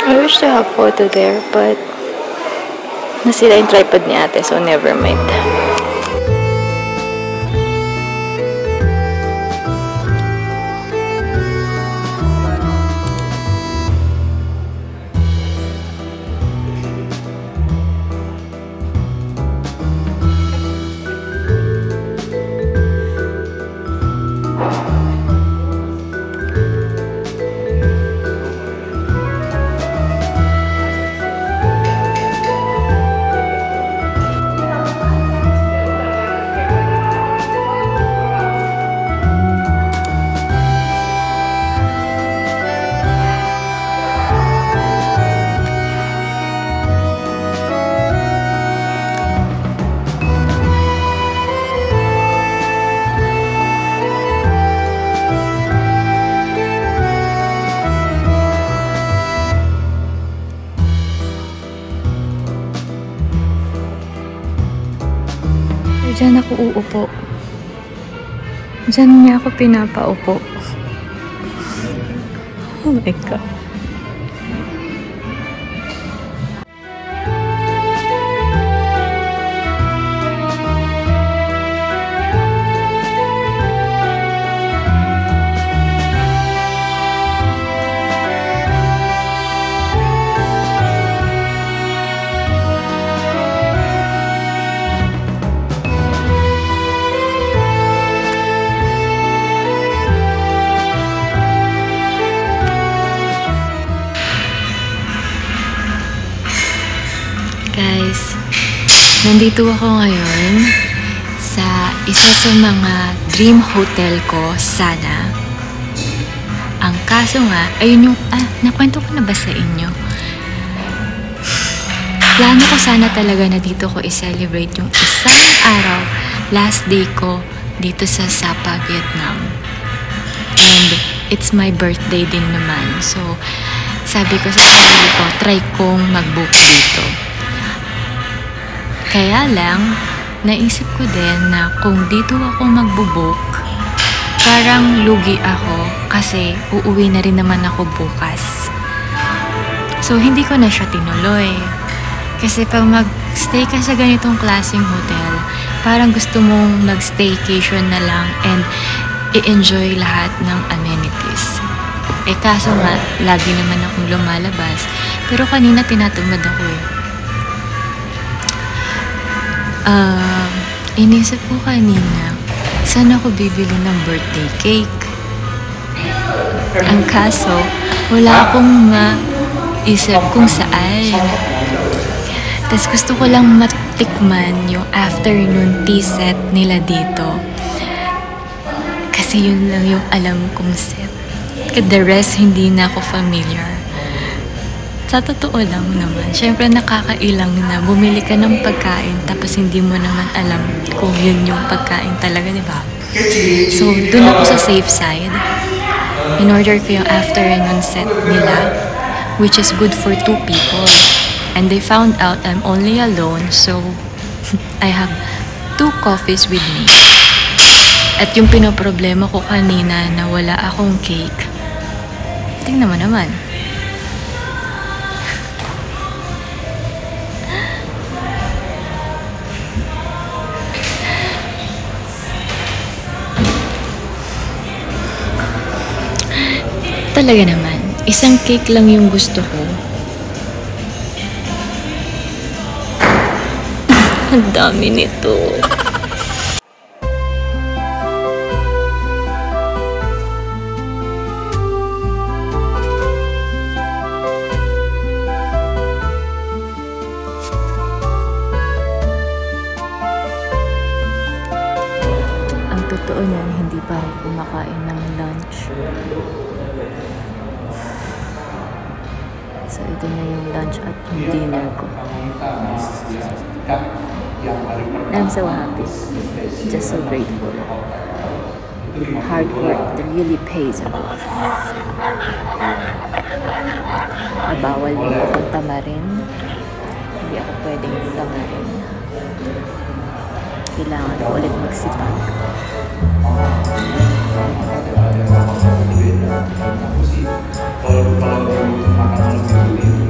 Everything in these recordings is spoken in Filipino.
I wish to have photo there, but nasira yung tripod ni ate, so never mind. Diyan ako uupo. Diyan niya ako pinapaupo. Oh my God. Guys, nandito ako ngayon sa isa sa mga dream hotel ko sana. Ang kaso nga, ayun yung, nakwento ko na ba sa inyo? Plano ko sana talaga na dito ko i-celebrate yung isang araw, last day ko dito sa Sapa, Vietnam. And it's my birthday din naman. So, sabi ko sa sarili ko, try kong mag-book dito. Kaya lang, naisip ko din na kung dito ako magbubook, parang lugi ako kasi uuwi na rin naman ako bukas. So, hindi ko na siya tinuloy. Kasi pag mag-stay ka sa ganitong klaseng hotel, parang gusto mong mag-staycation na lang and i-enjoy lahat ng amenities. Eh kaso nga, lagi naman akong lumalabas. Pero kanina tinatamad ako eh. Inisip ko kanina, saan ako bibili ng birthday cake? Ang kaso, wala akong maisip kung saan. Tapos gusto ko lang matikman yung afternoon tea set nila dito. Kasi yun lang yung alam kong set. The rest, hindi na ako familiar. Sa totoo lang naman, syempre nakakailang na bumili ka ng pagkain tapos hindi mo naman alam kung yun yung pagkain talaga, di ba? So, dun ako sa safe side. In-order ko yung afternoon set nila, which is good for 2 people. And they found out I'm only alone, so I have 2 coffees with me. At yung pinoproblema ko kanina na wala akong cake, tingnan mo naman. Talaga naman, isang cake lang yung gusto ko. Ang dami nito. Ang totoo niyan, hindi pa ako kumakain ng lunch. So, ito na yung lunch at yung dinner ko. I'm so happy. Just so grateful. Hard work that really pays off. Bawal mo akong tamarin. Hindi ako pwedeng tamarin. Kailangan ko ulit magsipag. Kalau makan malam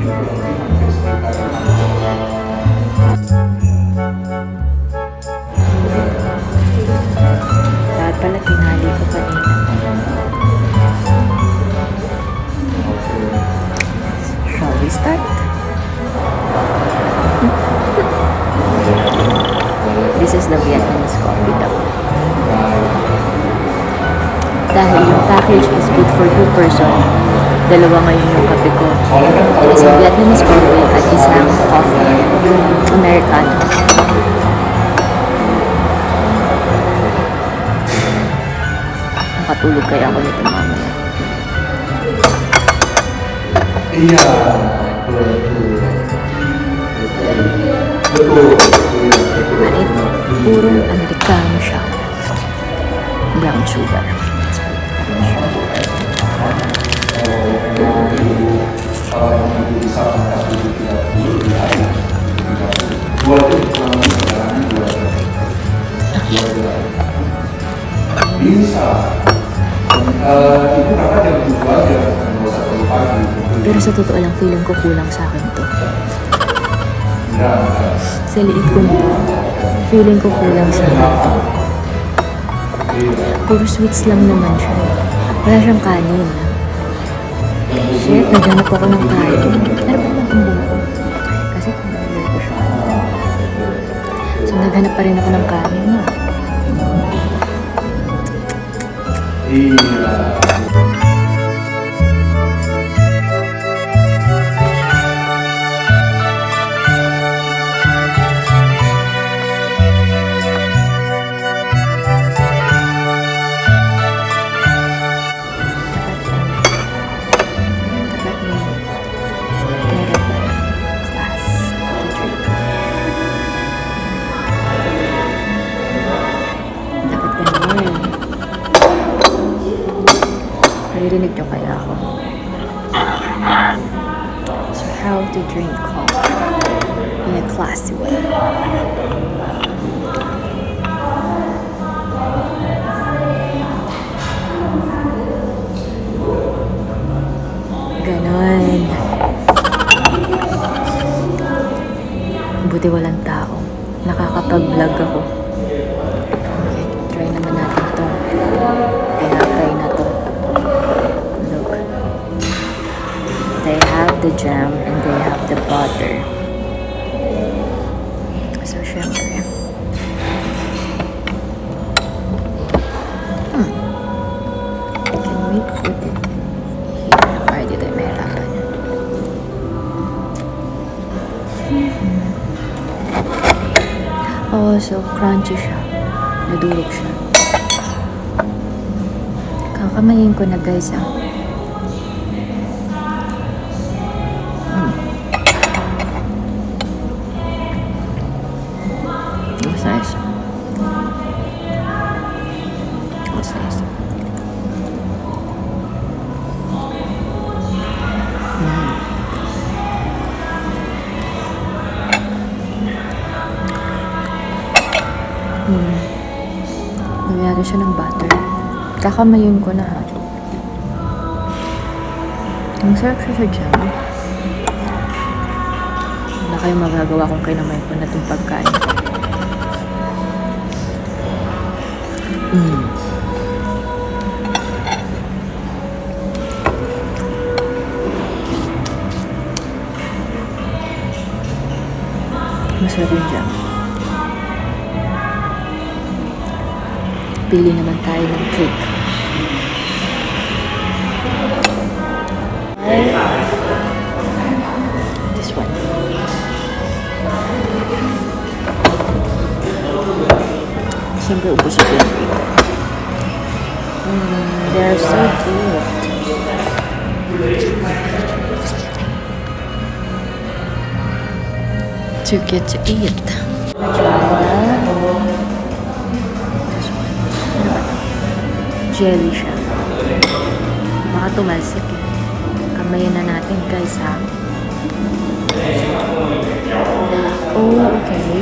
is good for 2 person. Dalawa ngayon yung kape ko. Isang Vietnamese coffee at isang coffee Americano. Makatulog kaya ako nito mamaya. Marit, purong Americano siya. Brown sugar. Pero sa totoo lang, feeling ko kulang sa akin to. Sa liit ko nito, feeling ko kulang sa akin to. Puro sweets lang naman siya. Wala siyang kanin. Shit, naghanap ako ng kanin. Ano ba naman itong buko? Kasi kumulay ko siya. So, naghanap pa rin ako ng kanin, no? Naririnig nyo kaya ako? So, how to drink coffee in a classy way. Ganon. Buti walang tao. Nakakapag-vlog ako. Okay, try naman natin itong tinapay na to. Look. They have the jam and they have the butter. So, syempre. Can we put it here? Why did I make that? Oh, so crunchy siya. Nadurog siya. Kakamayin ko na, guys, ah. What's nice? What's nice? Nagyari siya ng butter. Kakamayin ko na, ha. Ang sarap siya sa jam. Wala kayong magagawa kung kinamay ko na itong pagkain. Masarap yung jam. Pili naman tayo ng cake. This one. Siyempre, ubos ito yung cake. They're so cute. Too good to eat. Jelly siya. Baka tumalsik eh. Kamayin na natin, guys, ha? Oh, okay.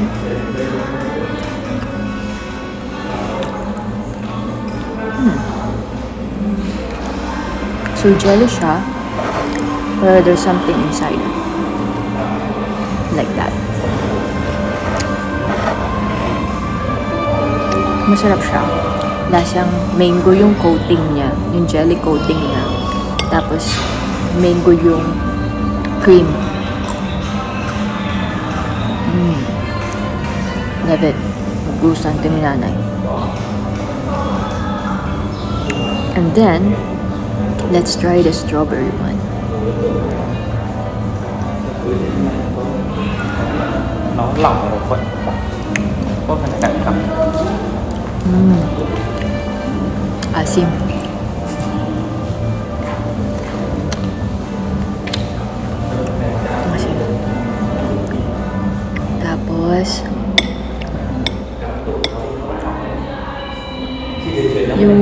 So, jelly siya. Or there's something inside. Like that. Masarap siya. Lasang mango yung coating niya, yung jelly coating niya. Tapos, mango yung cream. Love it. Gustuhan ito ni nanay. And then, Let's try the strawberry one. Nó lỏng một phần có phần cạnh cắm. Asim. Asim. Tapos, yung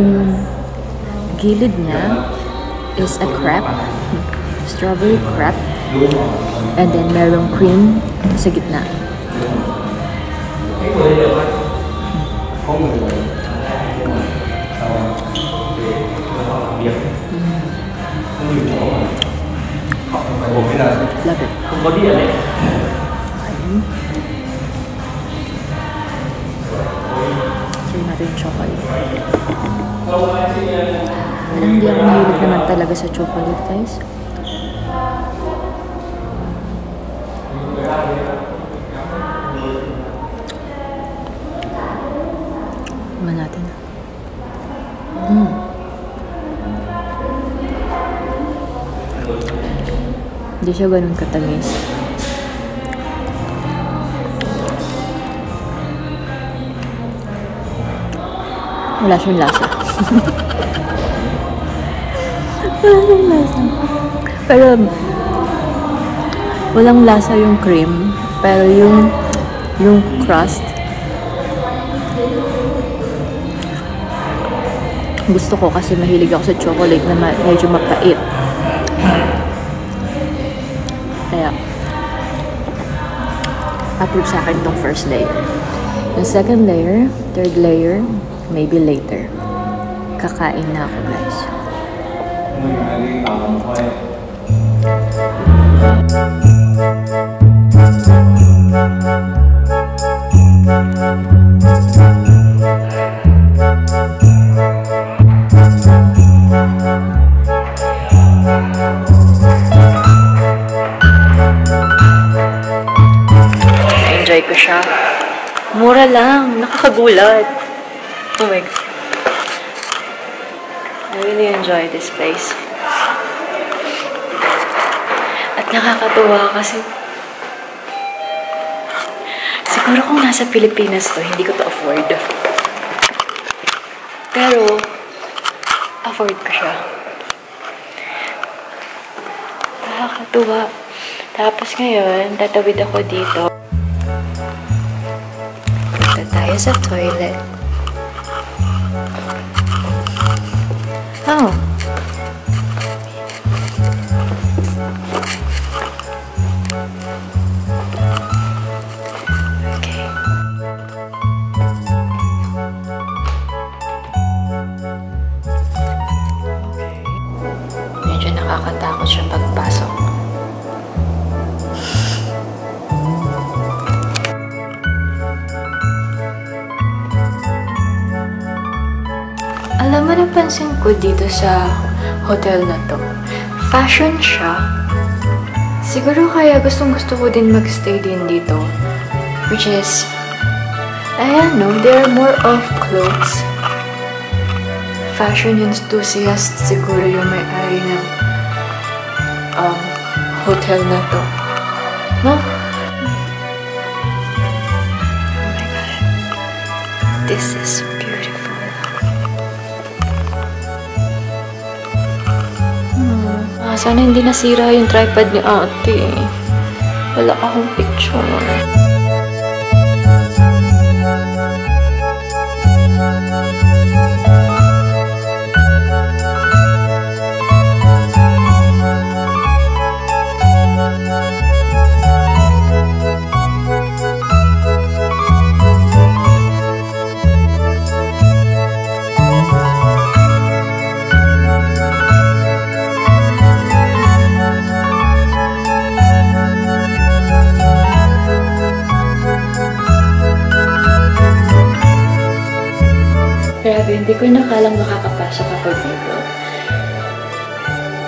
gilid niya is a crepe, strawberry crepe, and then merong cream sa gitna. Love it. Try natin yung chocolate. Hindi ako mahilig naman talaga sa chocolate, guys. Tignan natin. Hindi siya ganun katamis. Wala siyang lasa. Wala siyang lasa. Pero, walang lasa yung cream. Pero yung crust, gusto ko kasi mahilig ako sa chocolate na medyo mapait. Kaya, approve sa akin itong first layer. Yung second layer, third layer, maybe later. Kakain na ako, guys. Enjoy ko siya. Mura lang. Nakakagulat. Oh my God. I really enjoy this place. At nakakatuwa kasi siguro kung nasa Pilipinas to, hindi ko to afford. Pero, afford ko siya. Nakakatuwa. Tapos ngayon, tatawid ako dito. Punta tayo sa toilet. Oh. Okay. Medyo nakakatakot siya pagpasok. Alam mo, napansin ko dito sa hotel na to, fashion siya. Siguro kaya gustong-gusto ko din magstay din dito. Which is, ayan no, they're more of clothes. Fashion enthusiast siguro yung may-ari ng hotel na to. No? Oh my God. This is beautiful. Sana hindi nasira yung tripod ni ate. Wala akong picture. Grabe, hindi ko nakalang makakapasok ako dito.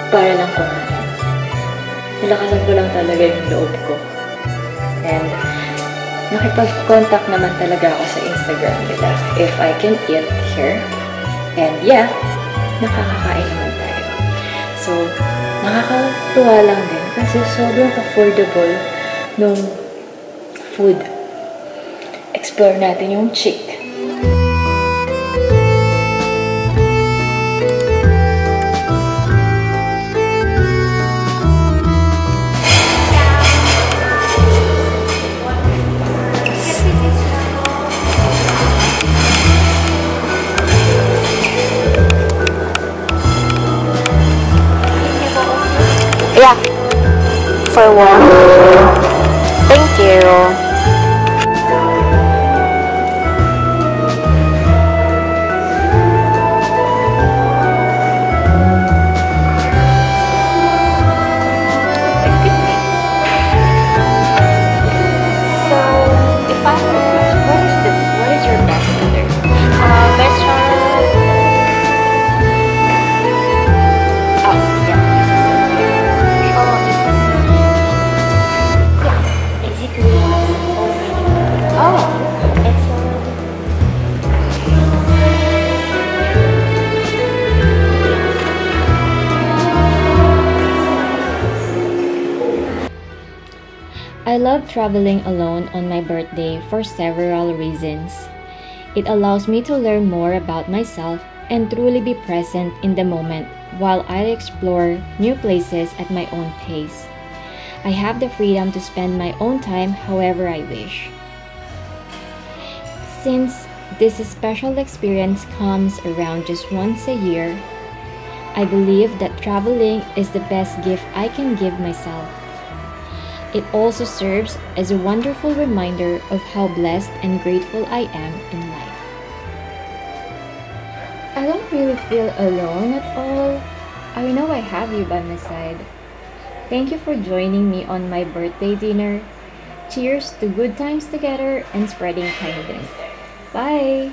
Para lang kumain. Nilakasan ko lang talaga yung loob ko. And nakipag-contact naman talaga ako sa Instagram nila if I can eat here. And yeah, nakakakain naman tayo. So, nakakatuwa lang din kasi sobrang affordable nung food. Explore natin yung chick. Yeah, for one. Thank you. Excuse me. So, if I may ask, what is your best seller? Best one. Oh, yeah. Basically, Oh, it's I love traveling alone on my birthday for several reasons. It allows me to learn more about myself and truly be present in the moment while I explore new places at my own pace. I have the freedom to spend my own time however I wish. Since this special experience comes around just once a year, I believe that traveling is the best gift I can give myself. It also serves as a wonderful reminder of how blessed and grateful I am in life. I don't really feel alone at all. I know I have you by my side. Thank you for joining me on my birthday dinner. Cheers to good times together and spreading kindness. Bye!